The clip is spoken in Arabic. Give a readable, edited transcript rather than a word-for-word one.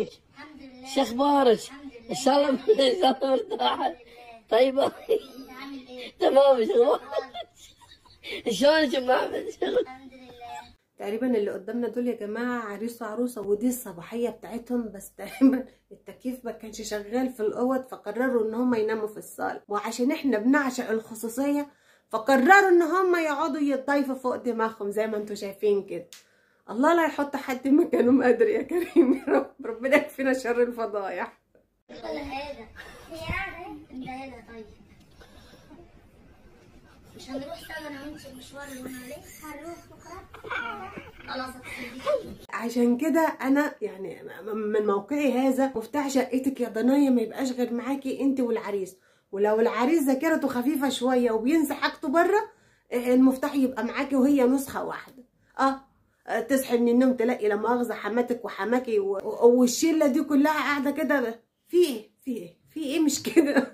الحمد لله. شو اخبارك؟ ان شاء الله ان شاء الله مرتاحه. طيبه. انت عامل ايه؟ تمام. شو اخبارك؟ شلونك ام احمد؟ الحمد لله. تقريبا اللي قدامنا دول يا جماعه عريس وعروسه، ودي الصباحيه بتاعتهم، بس تقريبا التكييف ما كانش شغال في الاوض، فقرروا ان هم يناموا في الصاله، وعشان احنا بنعشق الخصوصيه فقرروا ان هم يقعدوا يتضايفوا فوق دماغهم زي ما انتم شايفين كده. الله لا يحط حد مكانهم قادر يا كريم يا رب، ربنا يكفينا شر الفضايح. ولا هذا هي قاعده انت هنا. طيب مش هنروح سوا انا وانت المشوار اللي قلنا عليه؟ هنروح بكره. خلاص هتصدقي. عشان كده انا يعني من موقعي هذا مفتاح شقتك يا ضنايا ما يبقاش غير معاكي انت والعريس، ولو العريس ذاكرته خفيفه شويه وبينسى حاجته بره المفتاح يبقى معاكي وهي نسخه واحده. تصحي من النوم تلاقي لا مؤاخذه حماتك وحماكي والشله دي كلها قاعده كده. في ايه مش كده؟